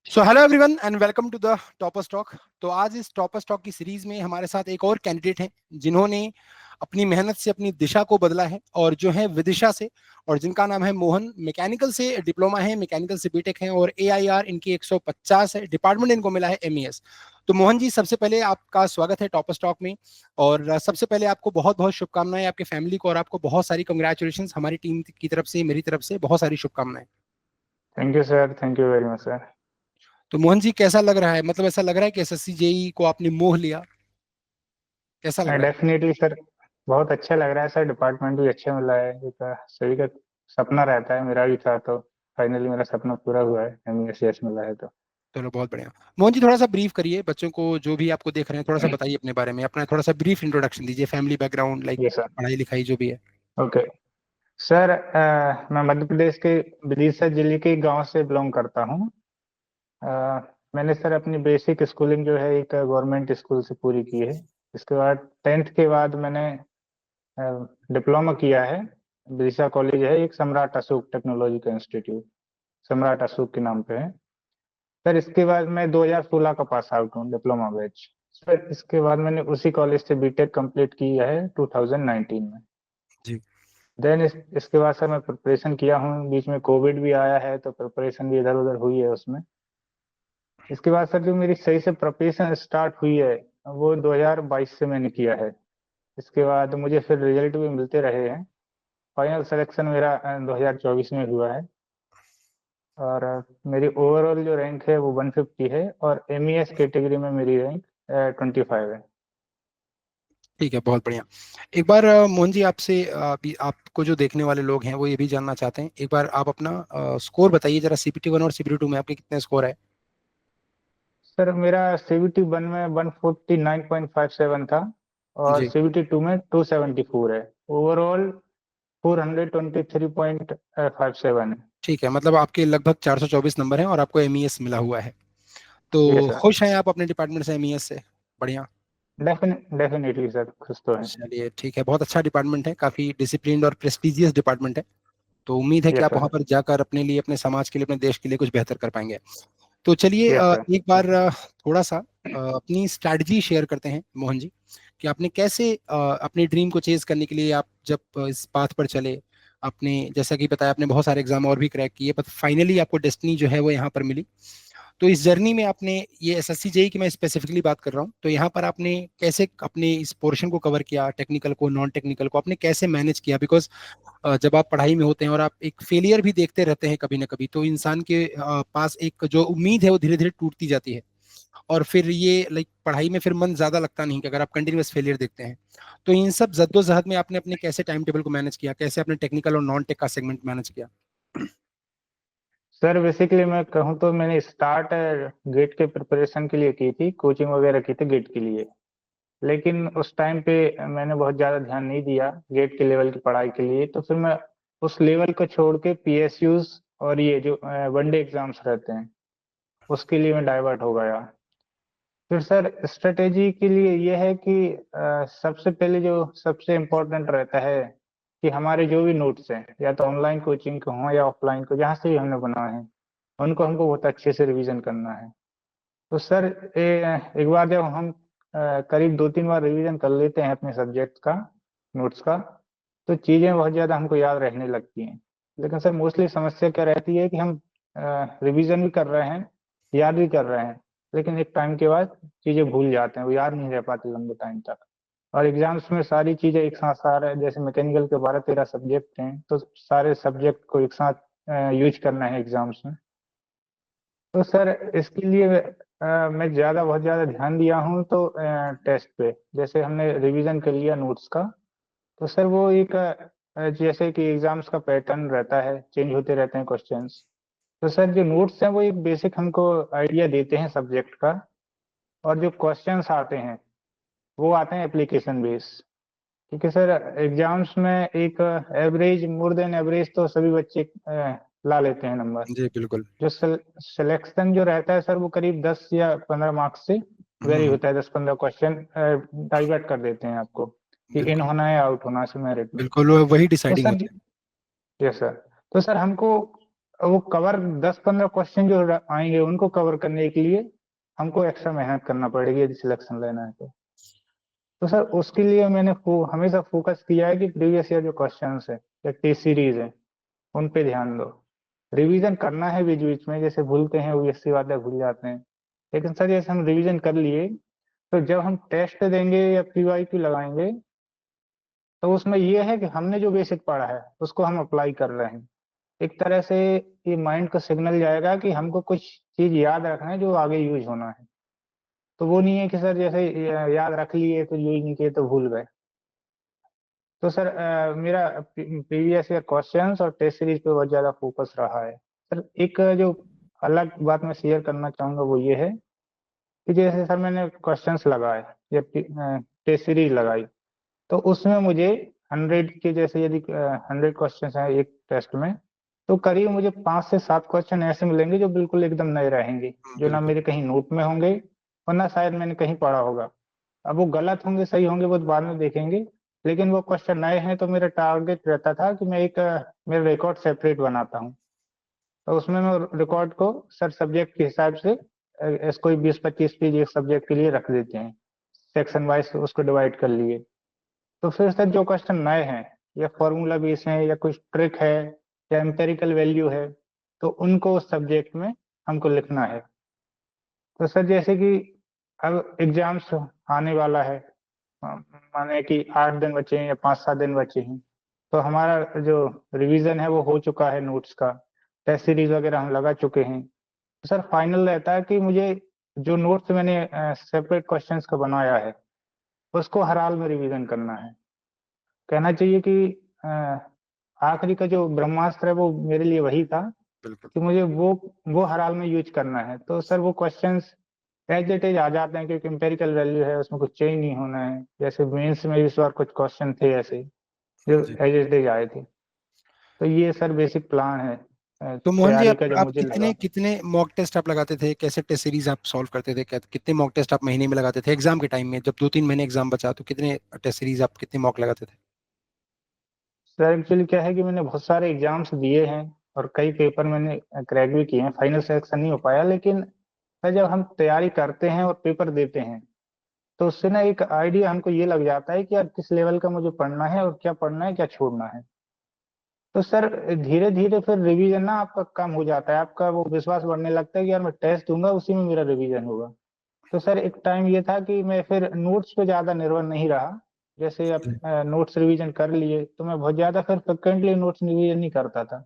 So hello everyone and welcome to the topper stock. तो आज इस टॉपर स्टॉक की सीरीज में हमारे साथ एक और कैंडिडेट हैं जिन्होंने अपनी मेहनत से अपनी दिशा को बदला है और जो है विदिशा से, और जिनका नाम है मोहन। मैकेनिकल से डिप्लोमा है, मैकेनिकल से बीटेक है और एआईआर इनकी 150 है। डिपार्टमेंट इनको मिला है एमईएस। तो मोहन जी, सबसे पहले आपका स्वागत है टॉपर स्टॉक में। और सबसे पहले आपको बहुत बहुत शुभकामनाएं, आपके फैमिली को, और आपको बहुत सारी कंग्रेचुलेशन हमारी टीम की तरफ से, मेरी तरफ से बहुत सारी शुभकामनाएं। Thank you sir, thank you very much sir. तो मोहन जी, कैसा लग रहा है? मतलब ऐसा लग रहा है कि एसएससी जेई को आपने मोह लिया, कैसा लग रहा है? डेफिनेटली सर, बहुत अच्छा लग रहा है सर। डिपार्टमेंट भी अच्छा मिला है। एक सभी का सपना रहता है, मेरा भी था, तो फाइनली मेरा सपना पूरा हुआ है। एमईएस मिला है तो। चलो, बहुत बढ़िया। मोहन जी, थोड़ा सा ब्रीफ करिए बच्चों को, जो भी आपको देख रहे हैं, थोड़ा सा बताइए अपने बारे में, अपना थोड़ा सा ब्रीफ इंट्रोडक्शन दीजिए, फैमिली बैकग्राउंड, लाइक ये सर। पढ़ाई लिखाई जो भी है। ओके सर, मैं मध्य प्रदेश के विदिशा जिले के गांव से बिलोंग करता हूँ। मैंने सर अपनी बेसिक स्कूलिंग जो है एक गवर्नमेंट स्कूल से पूरी की है। इसके बाद 10th के बाद मैंने डिप्लोमा किया है। विदिशा कॉलेज है एक, सम्राट अशोक टेक्नोलॉजी का इंस्टीट्यूट, सम्राट अशोक के नाम पे है सर। इसके बाद मैं 2016 का पास आउट हूँ, डिप्लोमा बैच सर। इसके बाद मैंने उसी कॉलेज से बीटेक कंप्लीट किया है 2019 में। जी। देन इसके बाद सर मैं प्रिपरेशन किया हूँ। बीच में कोविड भी आया है तो प्रिपरेशन भी इधर उधर हुई है उसमें। इसके बाद सर जो मेरी सही से प्रिपरेशन स्टार्ट हुई है वो 2022 से मैंने किया है। इसके बाद मुझे फिर रिजल्ट भी मिलते रहे हैं। फाइनल सिलेक्शन मेरा 2024 में हुआ है। और मेरी ओवरऑल जो रैंक है वो 150 है और एमईएस कैटेगरी में मेरी रैंक 25 है। ठीक है, बहुत बढ़िया। एक बार मोहन जी, आपसे अभी आपको जो देखने वाले लोग हैं वो ये भी जानना चाहते हैं, एक बार आप अपना स्कोर बताइए जरा, सीपीटी 1 और सीपीटी 2 में आपके कितने स्कोर है? सर मेरा सीबीटी 1 में 149.57 था और जी। सीबीटी 2 में 274 है। ओवरऑल 423.57 है। ठीक है, मतलब आपके लगभग 424 नंबर हैं और आपको एमईएस मिला हुआ है। ये तो सर, खुश हैं आप अपने डिपार्टमेंट से, एमईएस से? बढ़िया। डेफिनेटली सर, खुश तो है। चलिए, ठीक है, बहुत अच्छा डिपार्टमेंट है, काफी डिसिप्लिन्ड और प्रेस्टिजियस डिपार्टमेंट है। तो उम्मीद है कि यस आप सर। वहां पर जाकर अपने लिए, अपने समाज के लिए, अपने देश के लिए कुछ बेहतर कर पाएंगे। तो चलिए, यस सर। एक बार थोड़ा सा अपनी स्ट्रैटेजी शेयर करते हैं मोहन जी, कि आपने कैसे अपने ड्रीम को चेज करने के लिए, आप जब इस पाथ पर चले, आपने जैसा कि बताया, आपने बहुत सारे एग्जाम और भी क्रैक किए, पर फाइनली आपको डेस्टिनी जो है वो यहाँ पर मिली। तो इस जर्नी में आपने, ये एसएससी जेई की मैं स्पेसिफिकली बात कर रहा हूँ, तो यहाँ पर आपने कैसे अपने इस पोर्शन को कवर किया, टेक्निकल को, नॉन टेक्निकल को आपने कैसे मैनेज किया? बिकॉज जब आप पढ़ाई में होते हैं और आप एक फेलियर भी देखते रहते हैं कभी ना कभी, तो इंसान के पास एक जो उम्मीद है वो धीरे धीरे टूटती जाती है। और फिर ये लाइक पढ़ाई में फिर मन ज्यादा लगता नहीं कि अगर आप कंटिन्यूअस फेलियर देखते हैं। तो इन सब जद्दोजहद में आपने अपने कैसे टाइम टेबल को मैनेज किया, कैसे अपने टेक्निकल और नॉन टेक का सेगमेंट मैनेज किया? सर बेसिकली मैं कहूँ तो मैंने स्टार्ट गेट के प्रिपरेशन के लिए की थी, कोचिंग वगैरह की थी गेट के लिए। लेकिन उस टाइम पे मैंने बहुत ज़्यादा ध्यान नहीं दिया गेट के लेवल की पढ़ाई के लिए, तो फिर मैं उस लेवल को छोड़ के पीएसयूज और ये जो वनडे एग्जाम्स रहते हैं उसके लिए मैं डाइवर्ट हो गया। फिर सर स्ट्रेटेजी के लिए ये है कि सबसे पहले जो सबसे इम्पोर्टेंट रहता है कि हमारे जो भी नोट्स हैं, या तो ऑनलाइन कोचिंग के हों या ऑफलाइन को जहाँ से भी हमने बनाए हैं, उनको हमको बहुत अच्छे से रिवीजन करना है। तो सर एक बार जब हम करीब 2-3 बार रिवीजन कर लेते हैं अपने सब्जेक्ट का, नोट्स का, तो चीज़ें बहुत ज़्यादा हमको याद रहने लगती हैं। लेकिन सर मोस्टली समस्या क्या रहती है कि हम रिवीजन भी कर रहे हैं, याद भी कर रहे हैं, लेकिन एक टाइम के बाद चीज़ें भूल जाते हैं, वो याद नहीं रह पाती लंबे टाइम तक। और एग्जाम्स में सारी चीज़ें एक साथ सारे, जैसे मैकेनिकल के 12-13 सब्जेक्ट हैं, तो सारे सब्जेक्ट को एक साथ यूज करना है एग्जाम्स में। तो सर इसके लिए मैं बहुत ज़्यादा ध्यान दिया हूँ। तो टेस्ट पे जैसे हमने रिवीजन कर लिया नोट्स का, तो सर वो एक जैसे कि एग्जाम्स का पैटर्न रहता है, चेंज होते रहते हैं क्वेश्चंस। तो सर जो नोट्स हैं वो एक बेसिक हमको आइडिया देते हैं सब्जेक्ट का, और जो क्वेश्चंस आते हैं वो आते हैं एप्लीकेशन बेस। क्योंकि सर एग्जाम्स में एक एवरेज, मोर देन एवरेज तो सभी बच्चे ला लेते हैं नंबर। जी बिल्कुल। जो सिलेक्शन जो रहता है सर वो करीब 10 या 15 मार्क्स से वेरी हम्म। होता है। 10-15 क्वेश्चन डाइवर्ट कर देते हैं आपको कि इन बिल्कुल होना है, आउट होना है मेरिट में। बिल्कुल, वही तो डिसाइडिंग सर होता है। यस सर, तो सर हमको वो कवर 10-15 क्वेश्चन जो आएंगे उनको कवर करने के लिए हमको एक्स्ट्रा मेहनत करना पड़ेगी यदि सिलेक्शन लेना है तो सर उसके लिए मैंने हमेशा फोकस किया है कि प्रीवियस ईयर जो क्वेश्चंस है या टेस्ट सीरीज है उन पे ध्यान दो। रिवीजन करना है बीच बीच में, जैसे भूलते हैं वो ऐसी बातें भूल जाते हैं, लेकिन सर जैसे हम रिवीजन कर लिए तो जब हम टेस्ट देंगे या पीवाईक्यू लगाएंगे तो उसमें ये है कि हमने जो बेसिक पढ़ा है उसको हम अप्लाई कर रहे हैं। एक तरह से ये माइंड को सिग्नल जाएगा कि हमको कुछ चीज याद रखना है जो आगे यूज होना है। तो वो नहीं है कि सर जैसे याद रख लिए तो यूज नहीं किए तो भूल गए। तो सर मेरा प्रीवियस ईयर क्वेश्चंस और टेस्ट सीरीज पे बहुत ज्यादा फोकस रहा है। सर एक जो अलग बात मैं शेयर करना चाहूंगा वो ये है कि जैसे सर मैंने क्वेश्चंस लगाए या टेस्ट सीरीज लगाई तो उसमें मुझे 100 के जैसे यदि 100 क्वेश्चन है एक टेस्ट में तो करीब मुझे 5 से 7 क्वेश्चन ऐसे मिलेंगे जो बिल्कुल एकदम नए रहेंगे, जो ना बिल्कुल। मेरे कहीं नोट में होंगे और ना शायद मैंने कहीं पढ़ा होगा। अब वो गलत होंगे सही होंगे वो तो बाद में देखेंगे, लेकिन वो क्वेश्चन नए हैं तो मेरा टारगेट रहता था कि मैं एक मेरा रिकॉर्ड सेपरेट बनाता हूँ। तो उसमें मैं रिकॉर्ड को सर सब्जेक्ट के हिसाब से इसको 20-25 पेज एक सब्जेक्ट के लिए रख देते हैं, सेक्शन वाइज उसको डिवाइड कर लिए। तो फिर सर जो क्वेश्चन नए हैं या फॉर्मूला बेस है या कुछ ट्रिक है या एम्पेरिकल वैल्यू है तो उनको उस सब्जेक्ट में हमको लिखना है। तो सर जैसे कि अब एग्जाम्स आने वाला है, माने कि 8 दिन बचे हैं या 5-7 दिन बचे हैं, तो हमारा जो रिवीजन है वो हो चुका है, नोट्स का टेस्ट सीरीज वगैरह हम लगा चुके हैं। तो सर फाइनल रहता है कि मुझे जो नोट्स मैंने सेपरेट क्वेश्चंस का बनाया है उसको हर हाल में रिवीजन करना है। कहना चाहिए कि आखिरी का जो ब्रह्मास्त्र है वो मेरे लिए वही था बिल्कुल। कि मुझे वो हर हाल में यूज करना है। तो सर वो क्वेश्चंस एज इट इज आ जाते हैं क्योंकि एम्पेरिकल वैल्यू है, उसमें कुछ चेंज नहीं होना है। जैसे मेंस में इस बार कुछ क्वेश्चन थे ऐसे जो जी। एज इट इज आए थे। तो ये सर बेसिक प्लान है तो मोहन जी, तैयारी का जो आप मुझे कितने लगा। कितने मॉक टेस्ट आप लगाते थे, कैसे टेस्ट सीरीज आप सॉल्व करते थे, कितने मॉक टेस्ट आप महीने में लगाते थे एग्जाम के टाइम में, जब 2-3 महीने एग्जाम बचा तो कितने टेस्ट सीरीज आप कितने मॉक लगाते थे? सर एक्चुअली क्या है कि मैंने बहुत सारे एग्जाम्स दिए हैं और कई पेपर मैंने क्रैक भी किए हैं, फाइनल सिलेक्शन नहीं हो पाया, लेकिन सर जब हम तैयारी करते हैं और पेपर देते हैं तो उससे ना एक आइडिया हमको ये लग जाता है कि यार किस लेवल का मुझे पढ़ना है और क्या पढ़ना है क्या छोड़ना है। तो सर धीरे धीरे फिर रिवीजन ना आपका कम हो जाता है, आपका वो विश्वास बढ़ने लगता है कि यार मैं टेस्ट दूंगा उसी में मेरा रिवीजन होगा। तो सर एक टाइम ये था कि मैं फिर नोट्स पे ज्यादा निर्भर नहीं रहा। जैसे अब नोट्स रिवीजन कर लिए तो मैं बहुत ज्यादा फिर फ्रिक्वेंटली नोट्स रिवीजन नहीं करता था।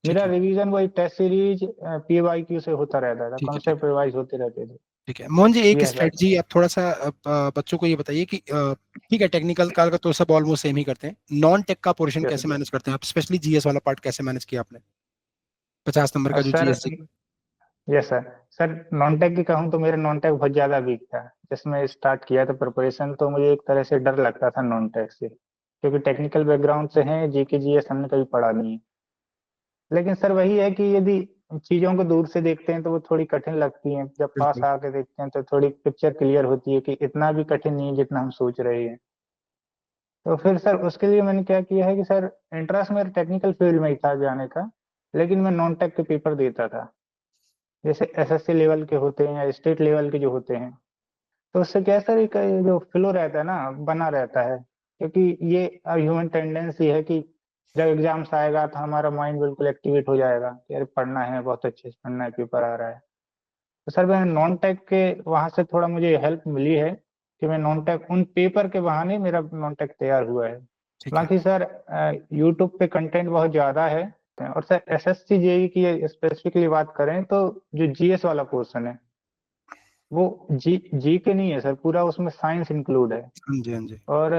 ठीक मेरा है। रिवीजन वही टेस्ट सीरीज पीवाईक्यू से होता रहता था, ठीक है। ठीक कॉन्सेप्ट है। रिवाइज होते रहते थे। ठीक है मोहन जी, एक ये है स्ट्रेटजी आप थोड़ा सा बच्चों को ये बताइए कि ठीक है, टेक्निकल का तो सब ऑलमोस्ट सेम ही करते हैं, नॉन टेक का पोर्शन सर। कैसे मैनेज करते हैं आप, स्पेशली जीएस वाला पार्ट कैसे मैनेज किया आपने, 50 नंबर का जो sir GS? Yes sir. Sir non tech की कहूँ तो मेरा नॉन टेक बहुत ज्यादा वीक था। जिसमें स्टार्ट किया था प्रिपरेशन तो मुझे एक तरह से डर लगता था नॉन टेक से, क्योंकि टेक्निकल बैकग्राउंड से है, जीके जीएस हमने कभी पढ़ा नहीं है। लेकिन सर वही है कि यदि चीजों को दूर से देखते हैं तो वो थोड़ी कठिन लगती हैं, जब पास बिल्कुल। आके देखते हैं तो थोड़ी पिक्चर क्लियर होती है कि इतना भी कठिन नहीं है जितना हम सोच रहे हैं। तो फिर सर उसके लिए मैंने क्या किया है कि सर इंटरेस्ट मेरे टेक्निकल फील्ड में ही था जाने का, लेकिन मैं नॉन टेक के पेपर देता था। जैसे एसएससी लेवल के होते हैं या स्टेट लेवल के जो होते हैं, तो उससे क्या है सर एक जो फ्लो रहता है ना बना रहता है। क्योंकि ये ह्यूमन टेंडेंसी है कि जब एग्जाम्स आएगा तो हमारा माइंड बिल्कुल एक्टिवेट हो जाएगा कि अरे पढ़ना है, बहुत अच्छे से पढ़ना है, पेपर आ रहा है। तो सर मैं नॉन टेक के वहां से थोड़ा मुझे हेल्प मिली है कि मैं नॉन टेक उन पेपर के बहाने मेरा नॉन टेक तैयार हुआ है। ठीक है। बाकी सर यूट्यूब पे कंटेंट बहुत ज्यादा है। और सर एसएससी जेई की स्पेसिफिकली बात करें तो जो जीएस वाला पोर्शन है वो जी के नहीं है सर, पूरा उसमें साइंस इंक्लूड है। हाँ जी, हाँ जी। और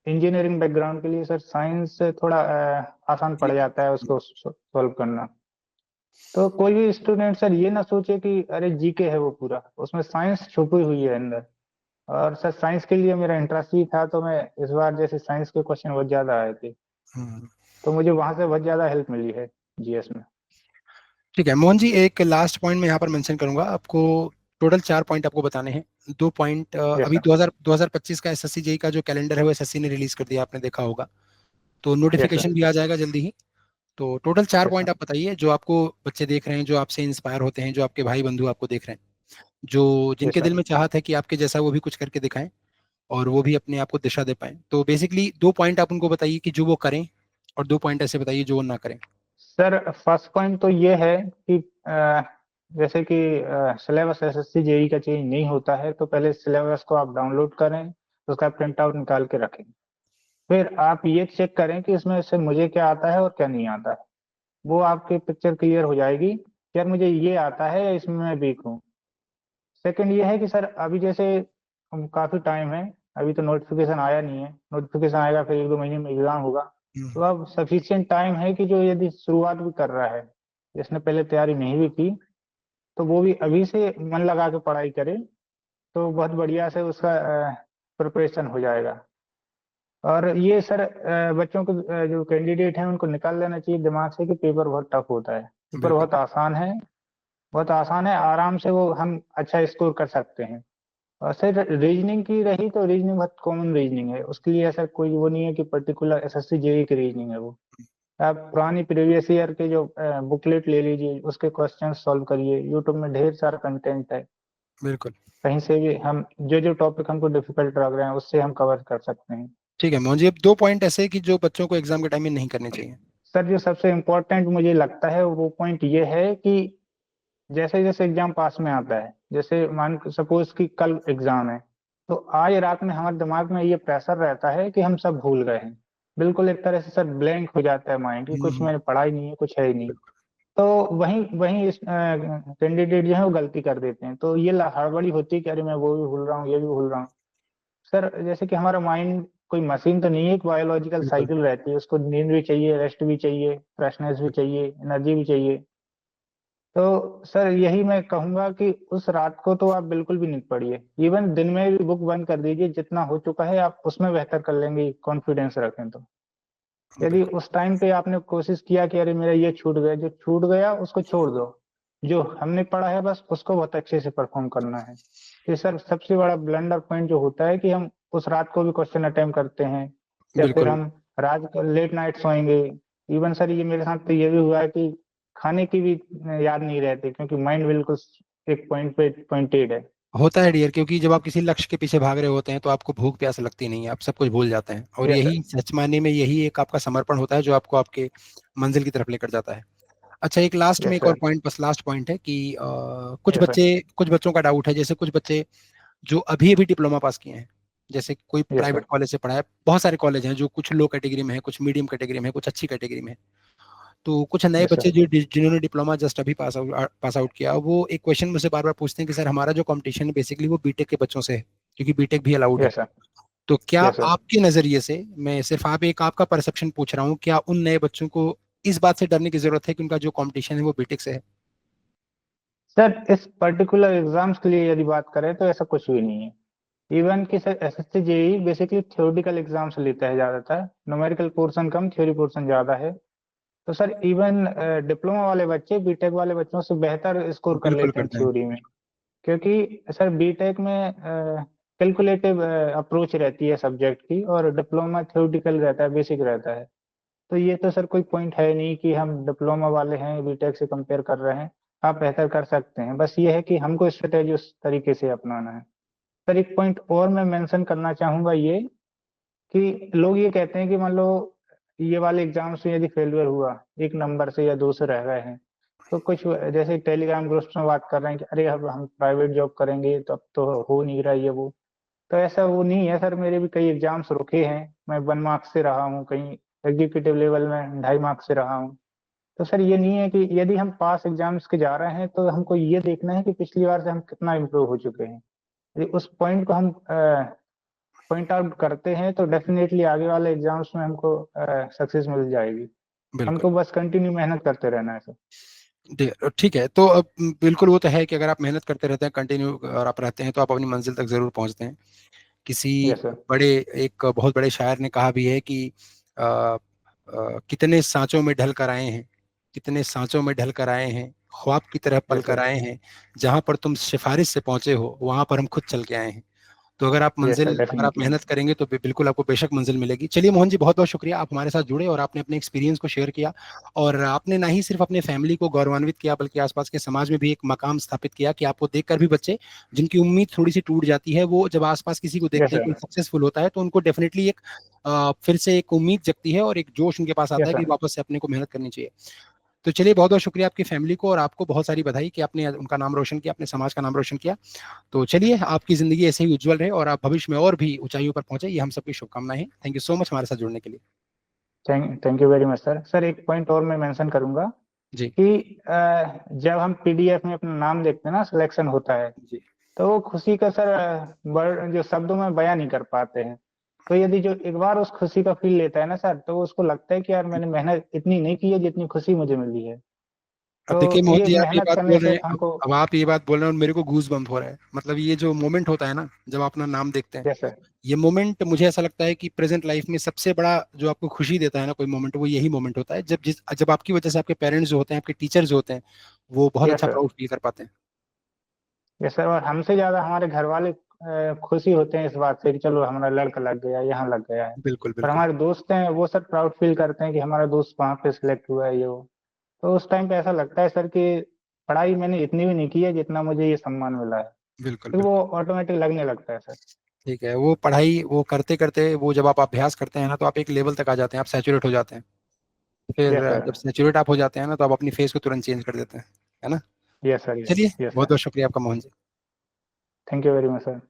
इंजीनियरिंग बैकग्राउंड के लिए सर साइंस थोड़ा आसान पड़ जाता है उसको सॉल्व करना। तो कोई भी स्टूडेंट सर ये ना सोचे कि अरे जीके है वो पूरा, उसमें साइंस छुपी हुई है अंदर। और सर साइंस के लिए मेरा इंटरेस्ट ही था तो मैं इस बार जैसे साइंस के क्वेश्चन बहुत ज्यादा आए थे हम्म। तो मुझे वहां से बहुत ज्यादा हेल्प मिली है जीएस में। ठीक है मोहन जी, एक लास्ट पॉइंट मैं यहाँ पर मेंशन करूंगा आपको। टोटल 4 पॉइंट आपको बताने हैं। 2 पॉइंट, यस अभी सर। 2025 का एसएससी जेई का जो कैलेंडर है वो एसएससी ने रिलीज कर दिया, आपने देखा होगा, तो यस सर। नोटिफिकेशन भी आ जाएगा जल्दी ही। तो टोटल 4 यस पॉइंट सर। आप बताइए जो आपको बच्चे देख रहे हैं, जो आपसे इंस्पायर होते हैं, जो आपके भाई बंधु आपको देख रहे हैं, जो यस जिनके दिल सर। में चाहत है कि आपके जैसा वो भी कुछ करके दिखाएं और वो भी अपने आप को दिशा दे पाएं। तो बेसिकली 2 पॉइंट आप उनको बताइए कि जो वो करें, और 2 पॉइंट ऐसे बताइए जो वो ना करें। सर फर्स्ट पॉइंट तो ये है कि जैसे कि सिलेबस एसएससी जेई का चेंज नहीं होता है, तो पहले सिलेबस को आप डाउनलोड करें, उसका प्रिंट आउट निकाल के रखें। फिर आप ये चेक करें कि इसमें से मुझे क्या आता है और क्या नहीं आता है। वो आपकी पिक्चर क्लियर हो जाएगी कि यार मुझे ये आता है या इसमें मैं वीक हूँ। सेकंड ये है कि सर अभी जैसे काफी टाइम है, अभी तो नोटिफिकेशन आया नहीं है, नोटिफिकेशन आएगा फिर 1-2 महीने में एग्जाम होगा। तो हम्म, अब सफिशिएंट टाइम है कि जो यदि शुरुआत भी कर रहा है, जिसने पहले तैयारी नहीं भी की, तो वो भी अभी से मन लगा के पढ़ाई करे, तो बहुत बढ़िया से उसका प्रिपरेशन हो जाएगा। और ये सर बच्चों को जो कैंडिडेट हैं उनको निकाल लेना चाहिए दिमाग से कि पेपर बहुत टफ होता है। पेपर बिल्कुल। बहुत आसान है, बहुत आसान है, आराम से वो हम अच्छा स्कोर कर सकते हैं। और सर रीजनिंग की रही तो रीजनिंग बहुत कॉमन रीजनिंग है, उसके लिए ऐसा कोई वो नहीं है कि पर्टिकुलर एसएससी जेई की रीजनिंग है वो। आप पुरानी प्रीवियस ईयर के जो बुकलेट ले लीजिए, उसके क्वेश्चन सॉल्व करिए, यूट्यूब में ढेर सारा कंटेंट है। बिल्कुल। कहीं से भी हम जो जो टॉपिक हमको डिफिकल्ट लग रहे हैं उससे हम कवर कर सकते हैं। ठीक है मोहन जी, अब 2 पॉइंट ऐसे कि जो बच्चों को एग्जाम के टाइम में नहीं करने चाहिए। सर जो सबसे इम्पोर्टेंट मुझे लगता है वो पॉइंट ये है कि जैसे जैसे एग्जाम पास में आता है, जैसे मान सपोज कि कल एग्जाम है, तो आज रात में हमारे दिमाग में ये प्रेशर रहता है कि हम सब भूल गए हैं। बिल्कुल एक तरह से सर ब्लैंक हो जाता है माइंड कि कुछ हम्म, मैंने पढ़ा ही नहीं है, कुछ है ही नहीं। बिल्कुल। तो वहीं वहीं इस कैंडिडेट जो है वो गलती कर देते हैं, तो ये हड़बड़ी होती है कि अरे मैं वो भी भूल रहा हूँ, ये भी भूल रहा हूँ। सर जैसे कि हमारा माइंड कोई मशीन तो नहीं है, एक बायोलॉजिकल बिल्कुल। साइकिल रहती है, उसको नींद भी चाहिए, रेस्ट भी चाहिए, फ्रेशनेस भी चाहिए, एनर्जी भी चाहिए। तो सर यही मैं कहूंगा कि उस रात को तो आप बिल्कुल भी नहीं पढ़िए, इवन दिन में भी बुक बंद कर दीजिए, जितना हो चुका है आप उसमें बेहतर कर लेंगे, कॉन्फिडेंस रखें तो। यदि बिल्कुल। उस टाइम पे आपने कोशिश किया कि अरे मेरा ये छूट गया, जो छूट गया उसको छोड़ दो, जो हमने पढ़ा है बस उसको बहुत अच्छे से परफॉर्म करना है। ये सर सबसे बड़ा ब्लंडर पॉइंट जो होता है कि हम उस रात को भी क्वेश्चन अटेम्प्ट करते हैं, या फिर बिल्कुल हम रात को लेट नाइट सोएंगे। इवन सर ये मेरे साथ तो ये भी हुआ है कि खाने की भी याद नहीं रहती, क्योंकि माइंड बिल्कुल एक पॉइंट पे पॉइंटेड है। होता है डियर, क्योंकि जब आप किसी लक्ष्य के पीछे भाग रहे होते हैं तो आपको भूख प्यास लगती नहीं है, आप सब कुछ भूल जाते हैं, और यस सर। यही सच मायने में यही एक आपका समर्पण होता है जो आपको आपके मंजिल की तरफ लेकर जाता है। अच्छा, एक लास्ट में यस एक और सर। पॉइंट, बस लास्ट पॉइंट है कि कुछ यस सर। बच्चे, कुछ बच्चों का डाउट है, जैसे कुछ बच्चे जो अभी अभी डिप्लोमा पास किए हैं, जैसे कोई यस प्राइवेट सर। कॉलेज से पढ़ा है, बहुत सारे कॉलेज हैं जो कुछ लो कैटेगरी में है, कुछ मीडियम कैटेगरी में है, कुछ अच्छी कैटेगरी में है। तो कुछ नए यस बच्चे सर। जो जिन्होंने डिप्लोमा जस्ट अभी पास आउट किया, वो एक क्वेश्चन मुझसे बार बार पूछते हैं कि सर हमारा जो कंपटीशन है बेसिकली वो बीटेक के बच्चों से है, क्योंकि बीटेक भी अलाउड है। Yes sir. तो क्या यस सर। आपके नजरिए से, मैं सिर्फ आप एक आपका परसेप्शन पूछ रहा हूँ, क्या उन नए बच्चों को इस बात से डरने की जरूरत है कि उनका जो कंपटीशन है वो बीटेक से है? सर इस पर्टिकुलर एग्जाम्स के लिए यदि बात करें तो ऐसा कुछ भी नहीं है। इवन कि sir SSC JE basically theoretical exams लेता है ज्यादातर, न्यूमेरिकल पोर्शन कम, थ्योरी पोर्शन ज्यादा है। तो सर इवन डिप्लोमा वाले बच्चे बीटेक वाले बच्चों से बेहतर स्कोर कर बिल्कुल लेते हैं करते हैं। थ्योरी में। क्योंकि सर बीटेक में कैलकुलेटिव अप्रोच रहती है सब्जेक्ट की, और डिप्लोमा थ्योरेटिकल रहता है, बेसिक रहता है। तो ये तो सर कोई पॉइंट है नहीं कि हम डिप्लोमा वाले हैं बीटेक से कंपेयर कर रहे हैं। आप बेहतर कर सकते हैं, बस ये है कि हमको स्ट्रेटेजी उस तरीके से अपनाना है। सर एक पॉइंट और मैं मेंशन करना चाहूंगा ये, कि लोग ये कहते हैं कि मान लो ये वाले एग्जाम्स में यदि फेलियर हुआ, 1 नंबर से या 2 से रह गए हैं, तो कुछ जैसे टेलीग्राम ग्रुप्स में बात कर रहे हैं कि अरे अब हम प्राइवेट जॉब करेंगे तो अब तो हो नहीं रहा ये वो। तो ऐसा वो नहीं है सर, मेरे भी कई एग्जाम्स रुके हैं, मैं 1 मार्क्स से रहा हूँ, कहीं एग्जीक्यूटिव लेवल में 2.5 मार्क्स से रहा हूँ। तो सर ये नहीं है कि यदि हम पास एग्जाम्स के जा रहे हैं तो हमको ये देखना है कि पिछली बार से हम कितना इम्प्रूव हो चुके हैं। यदि उस पॉइंट को हम पॉइंट आउट करते हैं तो डेफिनेटली आगे वाले एग्जाम्स में हमको सक्सेस मिल जाएगी। बिल्कुल। हमको बस कंटिन्यू मेहनत करते रहना है सर। ठीक है, तो अब बिल्कुल वो तो है कि अगर आप मेहनत करते रहते हैं कंटिन्यू और आप रहते हैं तो आप अपनी मंजिल तक जरूर पहुंचते हैं। किसी यस सर। बड़े, एक बहुत बड़े शायर ने कहा भी है कि कितने सांचों में ढल कर आए हैं, कितने सांचों में ढल कर आए हैं, ख्वाब की तरह पल यस कर सर। आए हैं, जहां पर तुम सिफारिश से पहुंचे हो वहां पर हम खुद चल के आए हैं। तो यस सर, अगर आप डेफिनेटली। मेहनत करेंगे तो बिल्कुल आपको बेशक मंजिल मिलेगी। चलिए मोहन जी, बहुत बहुत शुक्रिया, आप हमारे साथ जुड़े और आपने अपने एक्सपीरियंस को शेयर किया। और आपने ना ही सिर्फ अपने फैमिली को गौरवान्वित किया, बल्कि आसपास के समाज में भी एक मकाम स्थापित किया कि आपको देखकर भी बच्चे जिनकी उम्मीद थोड़ी सी टूट जाती है, वो जब आसपास किसी को यस देखते हैं कोई सर। सक्सेसफुल होता है तो उनको डेफिनेटली एक फिर से एक उम्मीद जगती है और एक जोश उनके पास आता यस है कि सर। वापस से अपने को मेहनत करनी चाहिए। तो चलिए, बहुत बहुत शुक्रिया आपकी फैमिली को, और आपको बहुत सारी बधाई कि आपने उनका नाम रोशन किया, अपने समाज का नाम रोशन किया। तो चलिए, आपकी जिंदगी ऐसे ही उज्जवल रहे और आप भविष्य में और भी ऊंचाइयों पर पहुंचे, ये हम सबकी शुभकामनाएं हैं। थैंक यू सो मच हमारे साथ जुड़ने के लिए। Thank you very much sir. Sir एक पॉइंट और मैं मेंशन करूंगा जी कि जब हम पीडीएफ में अपना नाम देखते हैं ना, सिलेक्शन होता है, जी। तो वो खुशी का सर जो शब्दों में बयां नहीं कर पाते हैं। तो यदि जो एक बार उस खुशी का फील लेता है ना सर, तो उसको लगता है कि यार मैंने मेहनत इतनी नहीं की है जितनी खुशी मुझे मिली है। अब देखिए तो मोहन ये जी, आप ये मेहनत बात करने बोल रहे से हैं, हमको। अब आप ये बात बोल रहे हैं और मेरे को गूज बम्प हो रहा है। मतलब ये जो मोमेंट होता है ना, जब आप अपना नाम देखते हैं, यस सर। ये मोमेंट मुझे ऐसा लगता है कि प्रेजेंट लाइफ में सबसे बड़ा जो आपको खुशी देता है ना कोई मोमेंट, वो यही मोमेंट होता है जब आपकी वजह से आपके पेरेंट्स जो होते हैं, आपके टीचर जो होते हैं, वो बहुत यस अच्छा सर। प्राउड फील कर पाते हैं। यस सर, और हमसे ज्यादा हमारे घर वाले खुशी होते हैं इस बात से कि चलो हमारा लड़का लग गया, यहाँ लग गया है। बिल्कुल और बिल्कुल। हमारे दोस्त हैं वो सर प्राउड फील करते हैं कि हमारा दोस्त वहाँ पे सिलेक्ट हुआ है, ये वो। तो उस टाइम पे ऐसा लगता है सर कि पढ़ाई मैंने इतनी भी नहीं की है जितना मुझे ये सम्मान मिला है। बिल्कुल तो वो बिल्कुल। ऑटोमेटिक लगने लगता है सर। ठीक है, वो पढ़ाई वो करते करते, वो जब आप अभ्यास करते हैं ना, तो आप एक लेवल तक आ जाते हैं, आप सैचुरेट हो जाते हैं। फिर यस सर। जब सैचुरेट आप हो जाते हैं ना, तो आप अपनी फेस को तुरंत चेंज कर देते हैं, है ना। Yes sir. चलिए, यस बहुत सर। बहुत शुक्रिया आपका Mohan ji. Thank you very much sir.